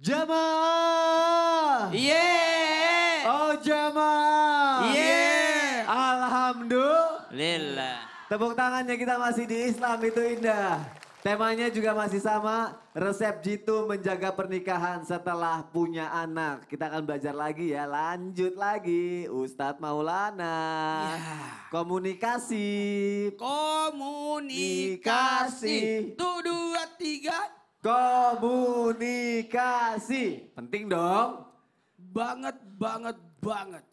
Jamaah. Yeah. Oh jamaah. Yeah. Alhamdulillah. Tepuk tangannya kita masih di Islam itu indah. Temanya juga masih sama, resep jitu menjaga pernikahan setelah punya anak. Kita akan belajar lagi ya, lanjut lagi. Ustadz Maulana. Ya. Komunikasi. Komunikasi. 1, 2, 3. Komunikasi. Penting dong. Banget.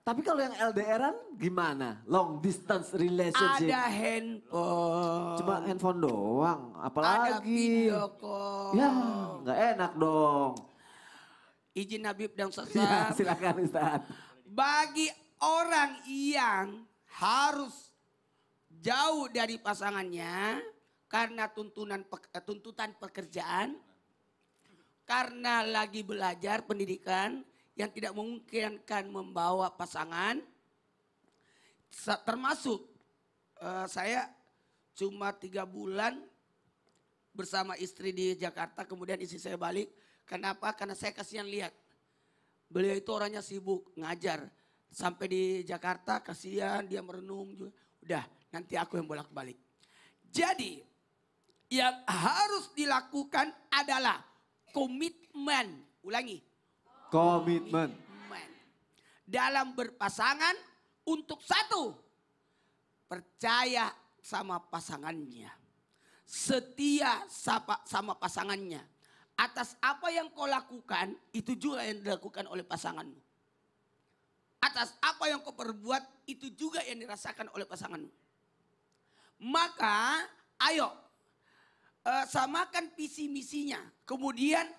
Tapi kalau yang LDRan gimana? Long distance relationship. Ada handphone. Cuma handphone doang, Ada apalagi. video call. Ya, nggak enak dong. Izin Habib dan Ustaz. Ya, silakan Ustaz. Bagi orang yang harus jauh dari pasangannya karena tuntutan pekerjaan, karena lagi belajar pendidikan yang tidak memungkinkan membawa pasangan, termasuk saya cuma 3 bulan bersama istri di Jakarta, kemudian istri saya balik. Kenapa? Karena saya kasihan lihat. Beliau itu orangnya sibuk ngajar. Sampai di Jakarta kasihan dia merenung juga. Udah nanti aku yang bolak-balik. Jadi yang harus dilakukan adalah komitmen. Ulangi. Komitmen. Dalam berpasangan untuk satu. Percaya sama pasangannya. Setia sama pasangannya. Atas apa yang kau lakukan, itu juga yang dilakukan oleh pasanganmu. Atas apa yang kau perbuat, itu juga yang dirasakan oleh pasanganmu. Maka, ayo, samakan visi misinya. Kemudian,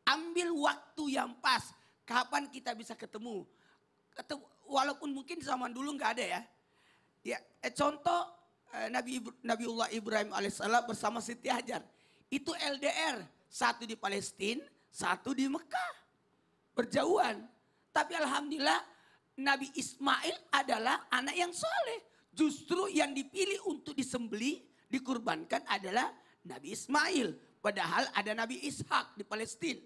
ambil waktu yang pas. Kapan kita bisa ketemu. Walaupun mungkin zaman dulu nggak ada ya. Contoh, Nabiullah Ibrahim alaihissalam bersama Siti Hajar. Itu LDR. Satu di Palestina, satu di Mekah. Berjauhan. Tapi alhamdulillah Nabi Ismail adalah anak yang soleh. Justru yang dipilih untuk disembelih, dikurbankan adalah Nabi Ismail. Padahal ada Nabi Ishak di Palestina.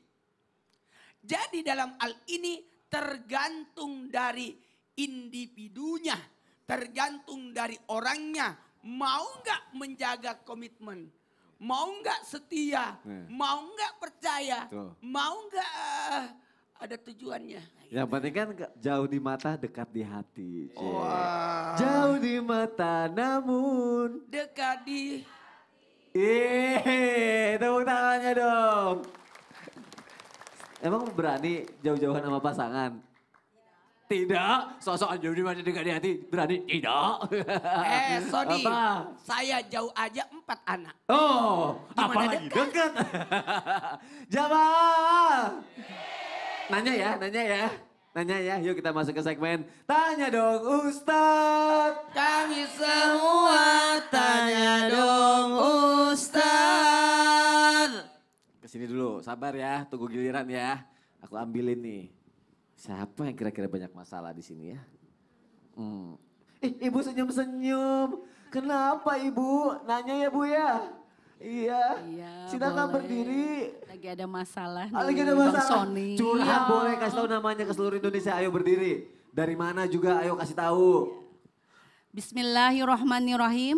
Jadi dalam hal ini tergantung dari individunya. Tergantung dari orangnya. Mau nggak menjaga komitmen. Mau nggak setia, mau nggak percaya, mau nggak ada tujuannya. Yang penting kan jauh di mata, dekat di hati. Wow. Jauh di mata namun dekat di tepuk tangannya dong. Emang berani jauh-jauhan sama pasangan? Tidak, sosok jauh di mata dekat di hati, berani tidak. Sony, saya jauh aja 4 anak. Oh, apalagi dekat. Jamaah. Nanya ya, yuk kita masuk ke segmen Tanya Dong Ustadz. Kami semua tanya dong Ustadz. Kesini dulu, sabar ya, tunggu giliran ya. Aku ambilin nih. Siapa yang kira-kira banyak masalah di sini ya? Ibu senyum-senyum. Kenapa ibu? Nanya ya bu ya? Iya. Silakan berdiri. Lagi ada masalah. Lagi ada masalah. Sony. Curhat boleh, kasih tahu namanya ke seluruh Indonesia. Ayo berdiri. Dari mana juga ayo kasih tahu. Bismillahirrahmanirrahim.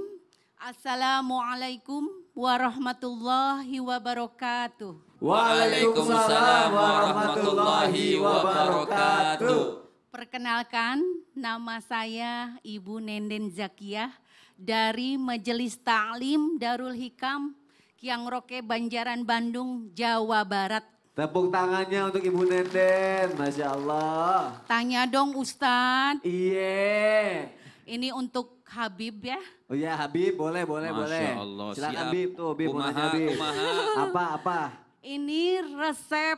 Assalamualaikum warahmatullahi wabarakatuh. Waalaikumsalam warahmatullahi wabarakatuh. Perkenalkan, nama saya Ibu Nenden Zakiyah dari Majelis Ta'lim Darul Hikam Kiang Roke Banjaran Bandung, Jawa Barat. Tepuk tangannya untuk Ibu Nenden, Masya Allah. Tanya dong Ustadz. Iya. Ini untuk Habib ya. Oh iya Habib, boleh. Masya Allah, silakan siap. Habib tuh, Habib mau nanya Habib. Apa? Ini resep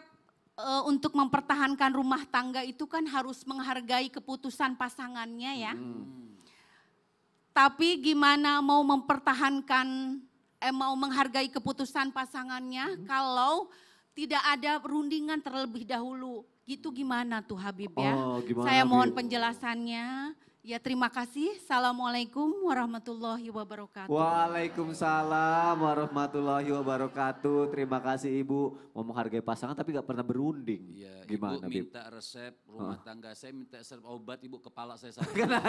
untuk mempertahankan rumah tangga itu kan harus menghargai keputusan pasangannya ya. Tapi gimana mau mempertahankan, mau menghargai keputusan pasangannya kalau tidak ada rundingan terlebih dahulu. Gitu gimana tuh Habib ya? Oh, gimana, Saya mohon Habib? penjelasannya. Ya terima kasih. Assalamualaikum warahmatullahi wabarakatuh. Waalaikumsalam warahmatullahi wabarakatuh. Terima kasih Ibu. Mau menghargai pasangan tapi gak pernah berunding. Iya, Gimana Ibu Bib? minta resep rumah tangga, saya minta resep obat, Ibu kepala saya sakit. Karena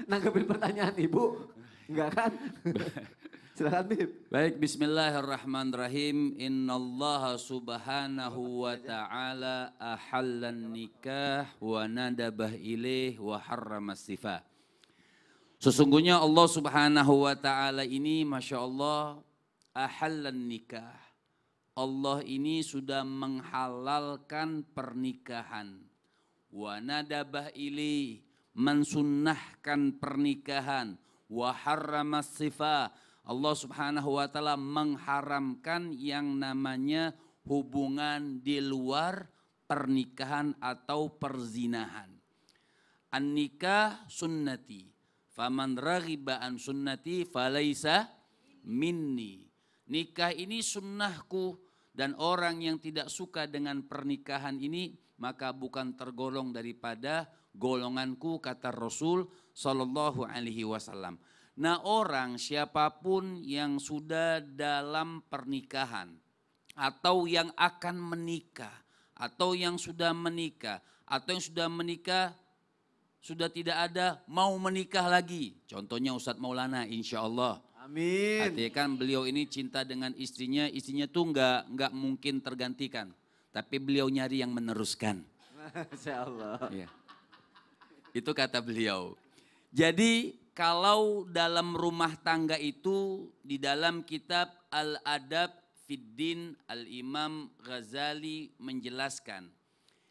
nanggepin pertanyaan Ibu. Enggak kan? Silakan Bib. Baik, bismillahirrahmanirrahim. Innallaha subhanahu wa ta'ala ahallan nikah wa nadabah ilaih wa harramas sifah. Sesungguhnya Allah subhanahu wa ta'ala ini Masya Allah ahallan nikah. Allah ini sudah menghalalkan pernikahan. Wa nadabah ilaih, mensunnahkan pernikahan. Wa harramas sifah. Allah subhanahu wa ta'ala mengharamkan yang namanya hubungan di luar pernikahan atau perzinahan. An-nikah sunnati, faman raghiba an sunnati falaisa minni. Nikah ini sunnahku dan orang yang tidak suka dengan pernikahan ini maka bukan tergolong daripada golonganku, kata Rasul sallallahu alaihi wasallam. Nah, orang siapapun yang sudah dalam pernikahan atau yang akan menikah atau yang sudah menikah atau yang sudah menikah sudah tidak ada mau menikah lagi. Contohnya Ustadz Maulana insya Allah. Amin. Artinya kan beliau ini cinta dengan istrinya tuh nggak mungkin tergantikan. Tapi beliau nyari yang meneruskan. Masya Allah. Ya. Itu kata beliau. Jadi kalau dalam rumah tangga itu di dalam kitab Al-Adab Fiddin Al-Imam Ghazali menjelaskan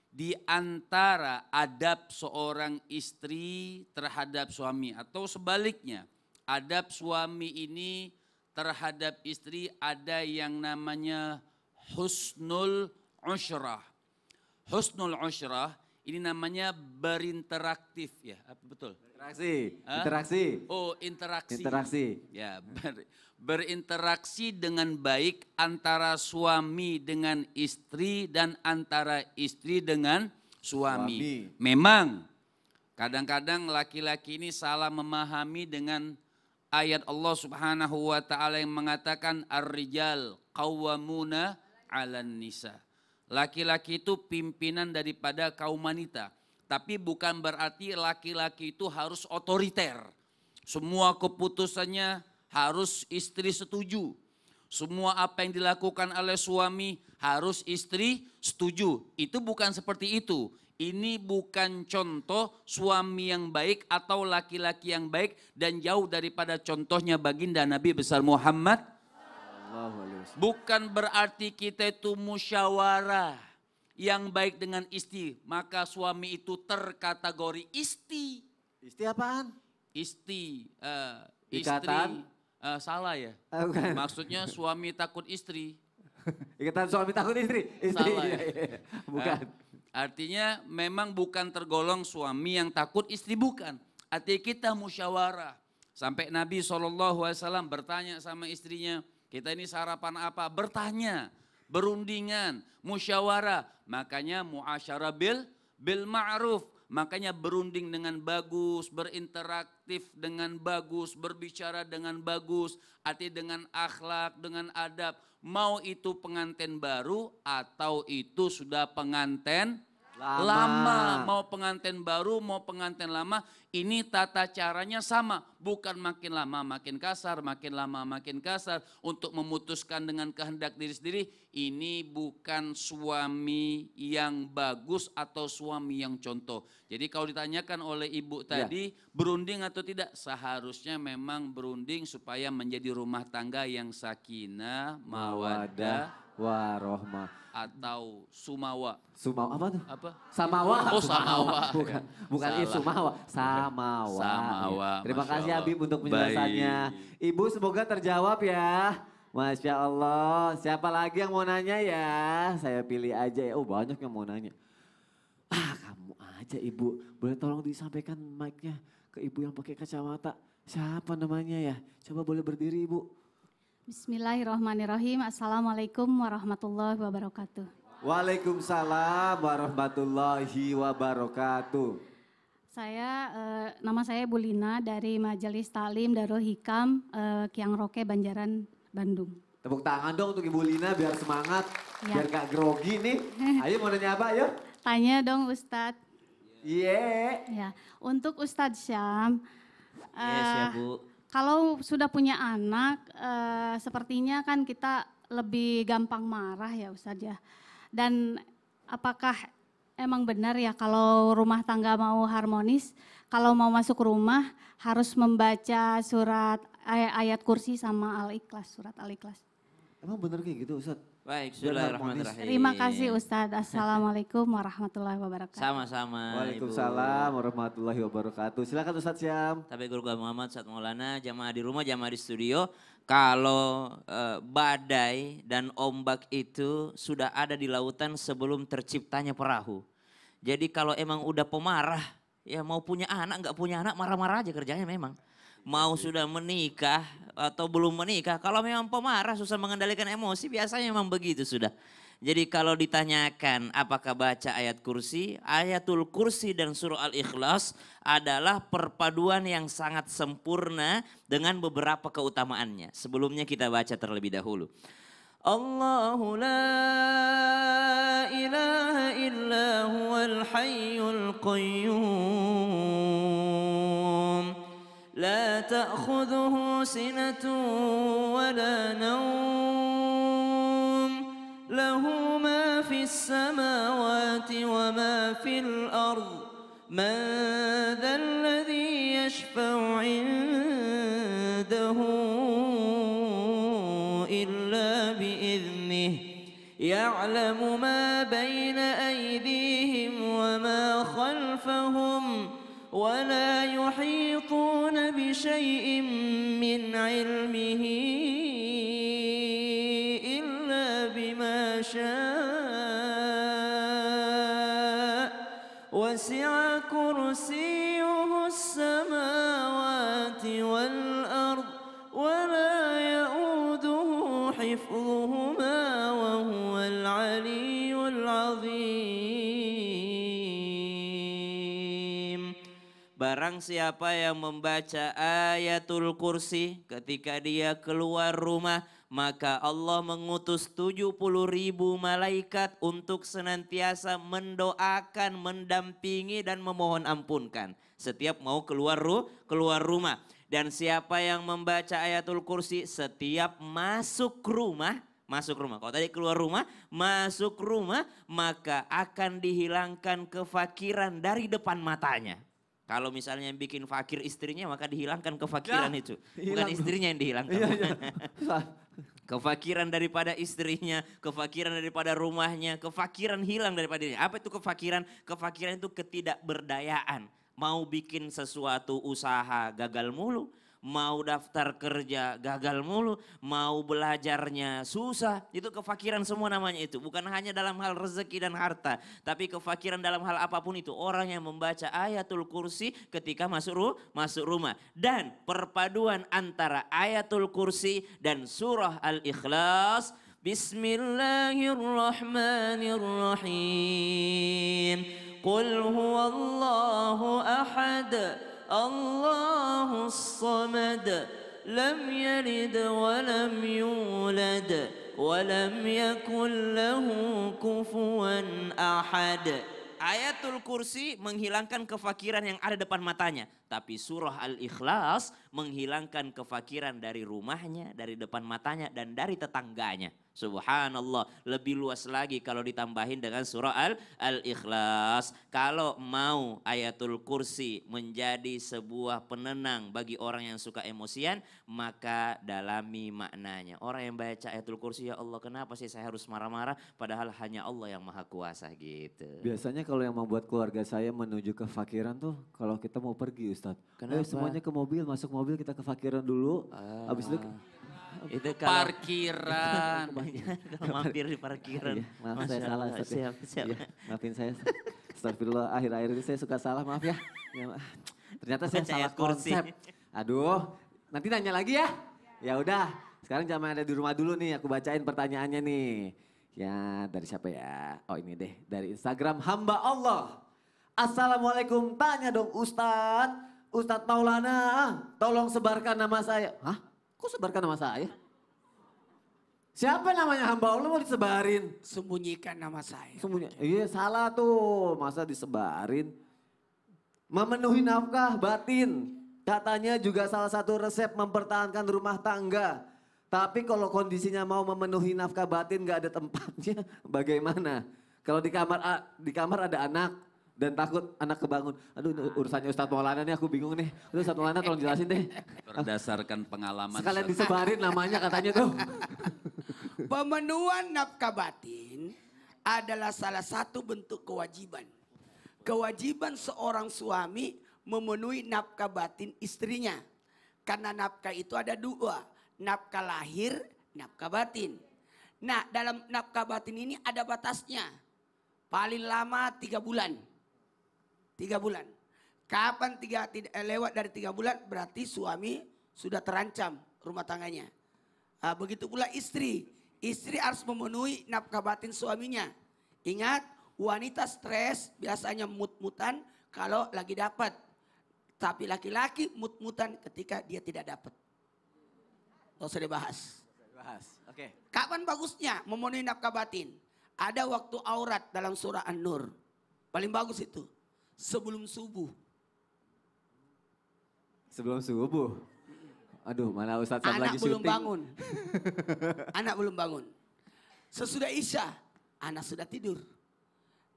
di antara adab seorang istri terhadap suami atau sebaliknya adab suami ini terhadap istri ada yang namanya husnul ushrah. Husnul ushrah ini namanya berinteraktif ya, apa betul? Interaksi. Oh, interaksi. Interaksi. Ya, berinteraksi dengan baik antara suami dengan istri dan antara istri dengan suami. Memang kadang-kadang laki-laki ini salah memahami dengan ayat Allah Subhanahu wa taala yang mengatakan ar-rijal qawwamuna 'alan nisa. Laki-laki itu pimpinan daripada kaum wanita. Tapi bukan berarti laki-laki itu harus otoriter. Semua keputusannya harus istri setuju. Semua apa yang dilakukan oleh suami harus istri setuju. Itu bukan seperti itu. Ini bukan contoh suami yang baik atau laki-laki yang baik dan jauh daripada contohnya baginda Nabi besar Muhammad. Bukan berarti kita itu musyawarah yang baik dengan istri, maka suami itu terkategori isti. Isti apaan? Isti, Ikatan? istri, salah ya. Bukan. Maksudnya suami takut istri. Ikatan suami takut istri. Salah ya. Bukan. Artinya memang bukan tergolong suami yang takut istri, bukan. Artinya kita musyawarah. Sampai Nabi SAW bertanya sama istrinya, kita ini sarapan apa? Bertanya. Berundingan, musyawarah, makanya muasyarah bil ma'ruf, makanya berunding dengan bagus, berinteraktif dengan bagus, berbicara dengan bagus, arti dengan akhlak, dengan adab, mau itu pengantin baru atau itu sudah pengantin lama. Mau pengantin baru, mau pengantin lama, ini tata caranya sama. Bukan makin lama makin kasar, makin lama makin kasar. Untuk memutuskan dengan kehendak diri sendiri, ini bukan suami yang bagus atau suami yang contoh. Jadi kalau ditanyakan oleh ibu tadi, berunding atau tidak? Seharusnya memang berunding supaya menjadi rumah tangga yang sakinah, mawaddah, warahmah. Atau sumawa. Sumawa apa tuh? Apa? Samawa. Oh, samawa. Bukan Salah. sumawa, samawa. Samawa, Terima Masya kasih Allah. Habib untuk penjelasannya. Ibu semoga terjawab ya. Masya Allah. Siapa lagi yang mau nanya ya? Saya pilih aja ya. Oh banyak yang mau nanya. Kamu aja Ibu. Boleh tolong disampaikan mic-nya ke Ibu yang pakai kacamata. Siapa namanya ya? Coba boleh berdiri Ibu. Bismillahirrahmanirrahim. Assalamualaikum warahmatullahi wabarakatuh. Waalaikumsalam warahmatullahi wabarakatuh. Nama saya Bu Lina dari Majelis Taklim Darul Hikam Kiang Roke Banjaran Bandung. Tepuk tangan dong untuk Ibu Lina biar semangat, Ya. biar gak grogi nih. Ayo mau nanya apa, ayo? Tanya dong Ustadz. Iya. Ya, untuk Ustadz Syam, Yes ya Bu. kalau sudah punya anak, sepertinya kan kita lebih gampang marah ya Ustadz ya. Dan apakah emang benar ya kalau rumah tangga mau harmonis, kalau mau masuk rumah harus membaca surat ayat kursi sama Al-Ikhlas, surat Al-Ikhlas. Emang bener kayak gitu Ustaz? Baik, Biar bismillahirrahmanirrahim. Terima kasih Ustadz. Assalamualaikum warahmatullahi wabarakatuh. Sama-sama. Waalaikumsalam warahmatullahi wabarakatuh. Silakan Ustadz Syam. Tapi Guru Muhammad Ustadz Maulana, jamaah di rumah, jamaah di studio. Kalau badai dan ombak itu sudah ada di lautan sebelum terciptanya perahu. Jadi kalau emang udah pemarah, ya mau punya anak, nggak punya anak, marah-marah aja kerjanya memang. Mau sudah menikah atau belum menikah, kalau memang pemarah susah mengendalikan emosi, biasanya memang begitu sudah. Jadi kalau ditanyakan apakah baca ayat kursi, ayatul kursi dan surah Al-Ikhlas adalah perpaduan yang sangat sempurna dengan beberapa keutamaannya. Sebelumnya kita baca terlebih dahulu. Allahu la ilaha illa huwal hayyul qayyum. لا تأخذه سنة ولا نوم له ما في السماوات وما في الأرض من ذا الذي يشفع عنده إلا بإذنه يعلم ما بين أيديهم وما خلفهم ولا يحيطون بشيء من علمه إلا بما شاء وسع كرسيه السماوات والأرض ولا يؤوده حفظهما وهو العلي العظيم. Barang siapa yang membaca ayatul kursi ketika dia keluar rumah, maka Allah mengutus 70.000 malaikat untuk senantiasa mendoakan, mendampingi dan memohon ampunkan setiap mau keluar rumah. Dan siapa yang membaca ayatul kursi setiap masuk rumah, kalau tadi keluar rumah, masuk rumah, maka akan dihilangkan kefakiran dari depan matanya. Kalau misalnya yang bikin fakir istrinya, maka dihilangkan kefakiran itu. Bukan istrinya yang dihilangkan. Kefakiran daripada istrinya, kefakiran daripada rumahnya, kefakiran hilang daripada dirinya. Apa itu kefakiran? Kefakiran itu ketidakberdayaan. Mau bikin sesuatu usaha gagal mulu. Mau daftar kerja gagal mulu, mau belajarnya susah, itu kefakiran semua namanya itu. Bukan hanya dalam hal rezeki dan harta, tapi kefakiran dalam hal apapun itu. Orang yang membaca ayatul kursi ketika masuk rumah. Dan perpaduan antara ayatul kursi dan surah Al-Ikhlas. Bismillahirrahmanirrahim. Qul huwallahu ahad. الله الصمد لم يلد ولم يولد ولم يكن له كفوا أحد. Ayatul kursi menghilangkan kefakiran yang ada depan matanya. Tapi surah Al-Ikhlas menghilangkan kefakiran dari rumahnya, dari depan matanya, dan dari tetangganya. Subhanallah, lebih luas lagi kalau ditambahin dengan surah Al-Ikhlas. Kalau mau ayatul kursi menjadi sebuah penenang bagi orang yang suka emosian, maka dalami maknanya. Orang yang baca ayatul kursi, ya Allah kenapa sih saya harus marah-marah, padahal hanya Allah yang maha kuasa gitu. Biasanya kalau yang membuat keluarga saya menuju kefakiran tuh kalau kita mau pergi Ustadz. Kenapa? Semuanya ke mobil, masuk mobil kita kefakiran dulu. Habis itu Itu kalau Parkiran. kalau mampir di parkiran. Iya, maaf saya Masya salah Allah, Ustadz ya. siap. Iya, maafin saya. Astagfirullah, akhir-akhir ini saya suka salah, maaf ya. Ternyata saya Baca salah ayat kursi. konsep. Aduh, nanti nanya lagi ya. Ya udah, sekarang jangan ada di rumah dulu nih, aku bacain pertanyaannya nih. Ya, dari siapa ya? Oh ini deh, dari Instagram Hamba Allah. Assalamualaikum, tanya dong Ustadz. Ustadz Maulana, tolong sebarkan nama saya. Hah? Kok sebarkan nama saya? Siapa namanya hamba Allah mau disebarin? Sembunyikan nama saya. Sembunyi. Iya salah tuh, masa disebarin. Memenuhi nafkah batin. Katanya juga salah satu resep mempertahankan rumah tangga. Tapi kalau kondisinya mau memenuhi nafkah batin gak ada tempatnya, bagaimana? Kalau di kamar ada anak dan takut anak kebangun. Aduh urusannya Ustadz Maulana nih aku bingung nih. Aduh Ustadz Maulana tolong jelasin deh. Berdasarkan pengalaman. Sekalian disebarin namanya katanya tuh. Pemenuhan nafkah batin adalah salah satu bentuk kewajiban. Kewajiban seorang suami memenuhi nafkah batin istrinya. Karena nafkah itu ada dua. Nafkah lahir, nafkah batin. Nah dalam nafkah batin ini ada batasnya. Paling lama 3 bulan. 3 bulan. Kapan lewat dari 3 bulan berarti suami sudah terancam rumah tangganya. Nah, begitu pula istri. Istri harus memenuhi nafkah batin suaminya. Ingat, wanita stres biasanya mut-mutan kalau lagi dapat. Tapi laki-laki mut-mutan ketika dia tidak dapat. Gak usah dibahas. Oke. Kapan bagusnya memenuhi nafkah batin? Ada waktu aurat dalam surah An-Nur. Paling bagus itu. Sebelum subuh. Sebelum subuh. Aduh mana Ustadz Sam Anak lagi belum syuting. bangun. Anak belum bangun. Sesudah Isya, anak sudah tidur.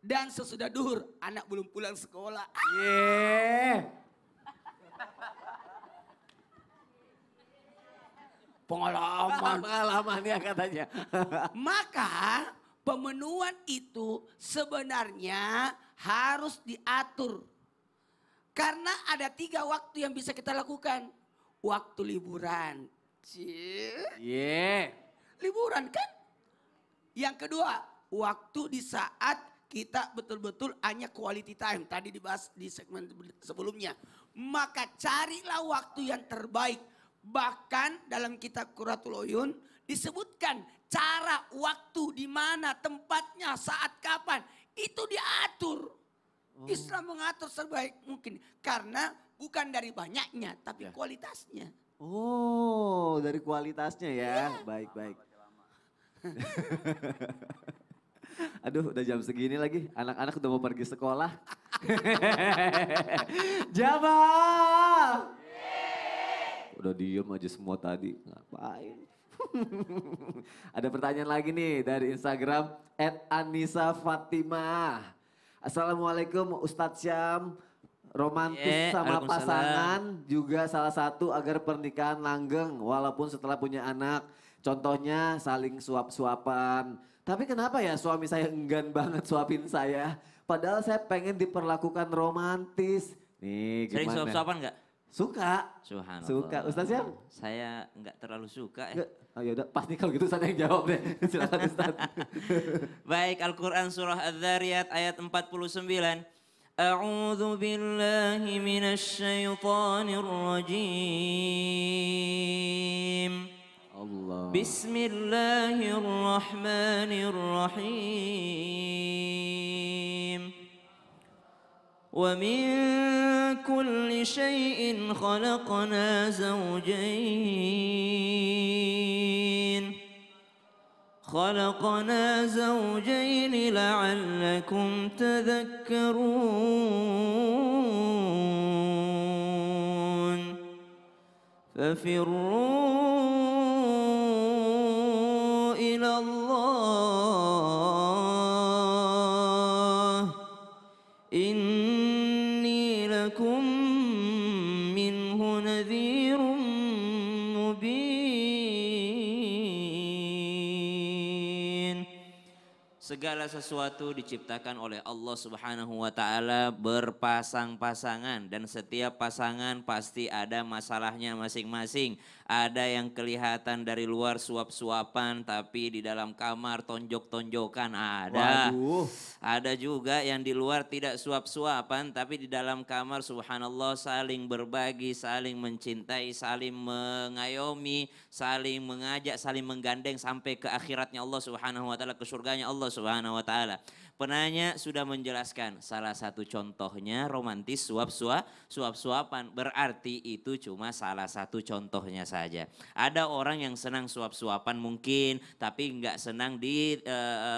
Dan sesudah duhur, anak belum pulang sekolah. Yeah. Pengalaman ya katanya. Maka pemenuhan itu sebenarnya harus diatur. Karena ada 3 waktu yang bisa kita lakukan. Waktu liburan. Yeah. Liburan kan? Yang kedua, waktu di saat kita betul-betul hanya quality time. Tadi dibahas di segmen sebelumnya. Maka carilah waktu yang terbaik. Bahkan dalam kitab Qurratul Uyun disebutkan cara, waktu, di mana, tempatnya, saat kapan. Itu diatur. Islam mengatur sebaik mungkin. Karena bukan dari banyaknya tapi kualitasnya. Oh dari kualitasnya ya. Baik. Aduh udah jam segini lagi. Anak-anak udah mau pergi sekolah. Jamaah. Udah diem aja semua tadi. Ngapain? Ada pertanyaan lagi nih dari Instagram @Anissa_Fatimah. Assalamualaikum Ustadz Syam. Romantis sama Waalaikumsalam. pasangan juga salah satu agar pernikahan langgeng walaupun setelah punya anak. Contohnya saling suap-suapan. Tapi kenapa ya suami saya enggan banget suapin saya? Padahal saya pengen diperlakukan romantis. Nih Sering gimana? suap-suapan nggak? Suka. Subhanallah. Suka. Ustaz Syam? Saya nggak terlalu suka. Enggak. Oh yaudah pas nih kalau gitu saya yang jawab deh. Silakan Ustaz. Baik, Al-Quran surah Adz-Dzariyat ayat 49. A'udzu billahi minasy syaithanir rajim. Allah. Bismillahirrahmanirrahim. Wa min kulli syai'in khalaqna zawjayn. خلقنا زوجين لعلكم تذكرون ففروا إلى الله إني لكم منه نذير Segala sesuatu diciptakan oleh Allah Subhanahu wa taala berpasang-pasangan dan setiap pasangan pasti ada masalahnya masing-masing. Ada yang kelihatan dari luar suap-suapan tapi di dalam kamar tonjok-tonjokan ada. Waduh. Ada juga yang di luar tidak suap-suapan tapi di dalam kamar subhanallah saling berbagi, saling mencintai, saling mengayomi, saling mengajak, saling menggandeng sampai ke akhiratnya Allah Subhanahu wa taala, ke surganya Allah Allah Subhanahu wa taala. Penanya sudah menjelaskan salah satu contohnya romantis suap-suapan. Berarti itu cuma salah satu contohnya saja. Ada orang yang senang suap-suapan mungkin tapi nggak senang di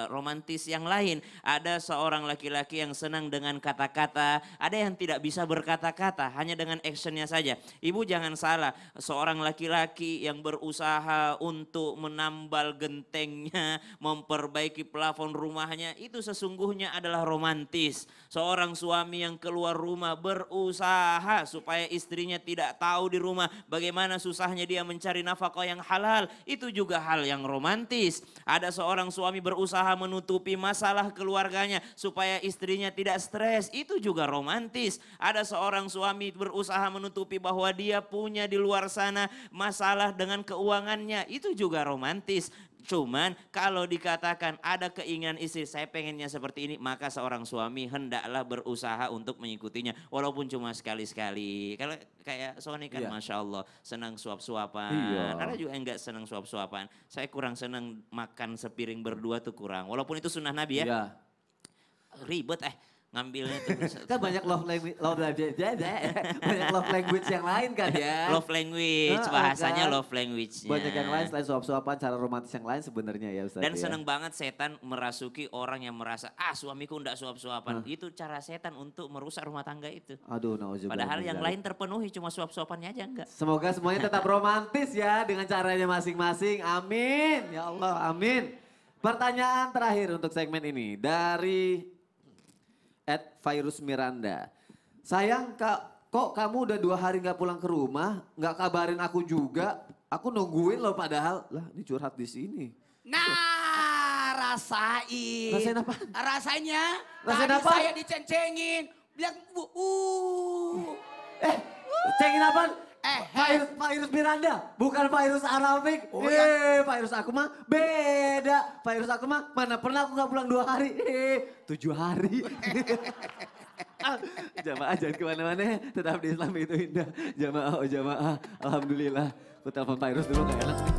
romantis yang lain. Ada seorang laki-laki yang senang dengan kata-kata, ada yang tidak bisa berkata-kata hanya dengan actionnya saja. Ibu jangan salah, seorang laki-laki yang berusaha untuk menambal gentengnya, memperbaiki plafon rumahnya itu sesungguhnya adalah romantis. Seorang suami yang keluar rumah berusaha supaya istrinya tidak tahu di rumah bagaimana susahnya dia mencari nafkah yang halal. Itu juga hal yang romantis. Ada seorang suami berusaha menutupi masalah keluarganya supaya istrinya tidak stres. Itu juga romantis. Ada seorang suami berusaha menutupi bahwa dia punya di luar sana masalah dengan keuangannya. Itu juga romantis. Cuman kalau dikatakan ada keinginan istri, saya pengennya seperti ini, maka seorang suami hendaklah berusaha untuk mengikutinya. Walaupun cuma sekali-sekali. Kalau kayak Sony kan Masya Allah senang suap-suapan. Iya. Ada juga yang enggak senang suap-suapan. Saya kurang senang makan sepiring berdua tuh kurang. Walaupun itu sunnah Nabi ya. Iya. Ribet ngambilnya tuh. Kan banyak banyak love language yang lain kan ya. Love language, bahasanya kan? love language. Banyak yang lain selain suap-suapan, cara romantis yang lain sebenarnya ya Ustaz. Dan ya. senang banget setan merasuki orang yang merasa, suamiku enggak suap-suapan. Itu cara setan untuk merusak rumah tangga itu. Aduh, nauzubillah. Padahal yang lain terpenuhi, cuma suap-suapannya aja enggak. Semoga semuanya tetap romantis ya dengan caranya masing-masing. Amin. Ya Allah, amin. Pertanyaan terakhir untuk segmen ini dari Virus Miranda. Sayang kok kamu udah 2 hari gak pulang ke rumah, gak kabarin aku juga. Aku nungguin loh padahal. Lah ini curhat di sini. Nah, rasain. Rasain apa? Rasanya Rasain tadi apa? saya dicencengin. Bilang, Cengin apa? Eh, Virus Miranda, bukan virus Arabik. Oh, ya. Virus aku mah beda. Virus aku mah mana pernah aku gak pulang 2 hari. 7 hari. Jamaah jangan kemana-mana, tetap di Islam itu indah. Jamaah, oh jamaah. Alhamdulillah. Aku telepon virus dulu gak enak nih.